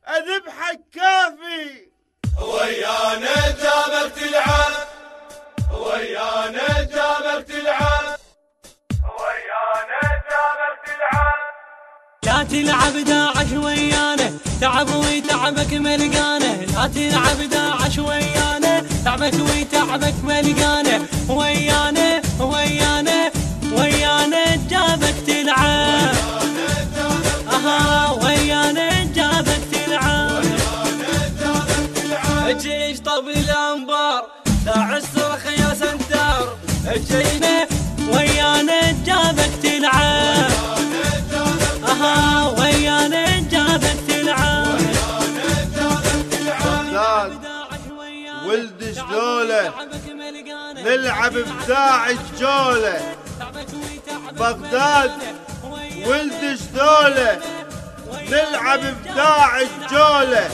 اذبحك كافي. ويانا جابك تلعب، ويانا جابك تلعب، ويانا جابك تلعب. لا تلعب داعش ويانا، تعب ويتعبك ملقانه. لا تلعب داعش ويانا، تعبك ويتعبك ملقانه. ويانا ويانا ويانا جابك تلعب. ويانا جابك تلعب. الجيش طب الانبار، داعش صرخ يا سنتار. الجيش ويانا جابك تلعب. ويانا جابك تلعب. بغداد ولد شلوله، نلعب بداعش جوله. بغداد ولد شلوله، نلعب بداعش جوله.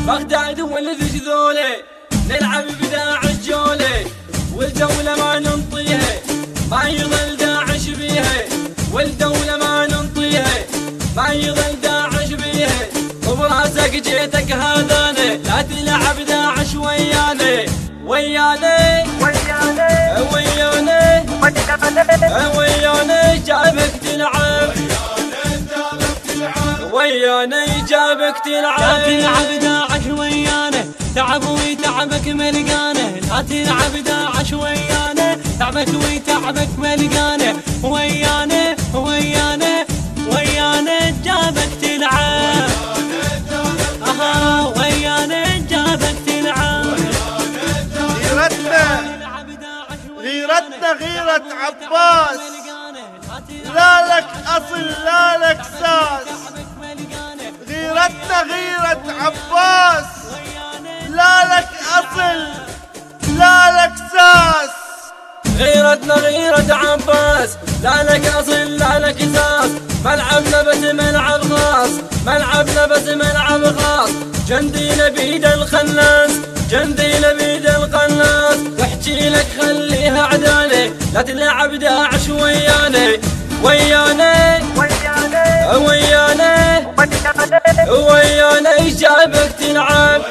بغداد ولد شذوله، نلعب بداعش جوله. والدولة ما ننطيها، ما يظل داعش بيها. والدولة ما ننطيها، ما يظل داعش بيها. وبراسك جيتك هذانا، لا تلعب داعش ويانا. ويانا ويانا ويانا ويانا جابك تلعب. ويانا جابك تلعب. لا تلعب داعش ويانا، تعب ويتعبك ملقانه. لا تلعب داعش ويانا، تعبك ويتعبك ملقانه. ويانا ويانا ويانا جابك تلعب. ويانا جابك تلعب. غيرتنا غيرة عباس، لا لك أصل لا لك ساس. غيرتنا غيرة عباس، لا لك أصل لا لك ساس. غيرتنا غيرة عباس، لا لك أصل لا لك ساس. ملعبنا بس ملعب خاص، ملعبنا بس ملعب خاص. جندينا بيد الخناس، جندينا بيد القناص. واحكي لك خليها عدالة، لا تلعب داعش ويانا. ويانا ويانا ويانا ويانا جابك تلعب.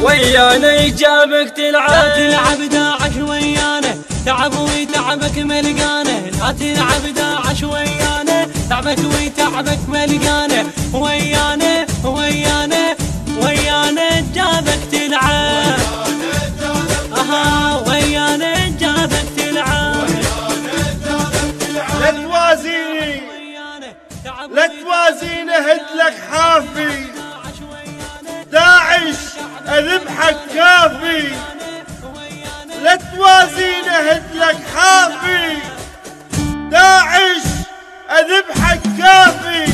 ويانا جابك تلعب. لا تلعب داعش ويانا، تعب ويتعبك ملقانه. لا تلعب داعش ويانا، تعبك ويتعبك ملقانه. ويانا ويانا ويانا جابك تلعب. ويانا جابك تلعب. لا توازيني لا توازيني هدلك حافي. داعش اذبحك كافي. لا توازيني هدلك حافي. داعش اذبحك كافي.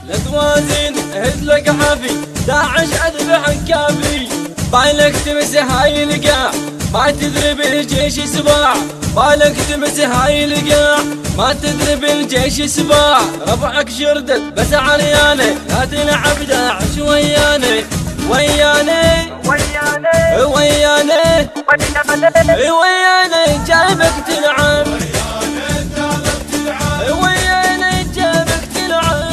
لا توازين هدلك حافي، داعش اذبحك كافي. بالك تمس هاي القاع، ما تدري بالجيش سباع. بالك تمس هاي القاع، ما تدري بالجيش سباع. ربعك شردت بس عريانه، لا تلعب داعش ويانا. ويانا ويانا ويانا ويانا جابك تلعب. ويانا جابك تلعب.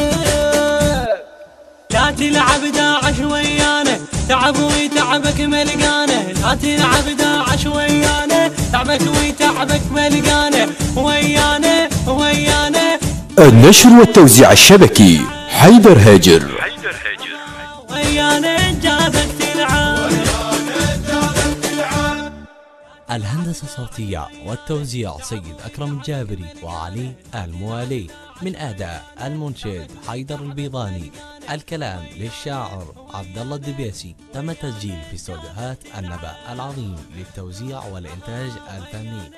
لا تلعب داعش ويانا، تعب ويتعبك ملقانه. لا تلعب داعش ويانا، تعبك ويتعبك ملقانه. ويانا ويانا. النشر والتوزيع الشبكي حيدر هاجر. ويانا جابك تلعب. الهندسة الصوتية والتوزيع سيد أكرم الجابري وعلي الموالي، من أداء المنشد حيدر البيضاني. الكلام للشاعر عبد الله الدبيسي. تم تسجيل في استوديوهات النبأ العظيم للتوزيع والإنتاج الفني.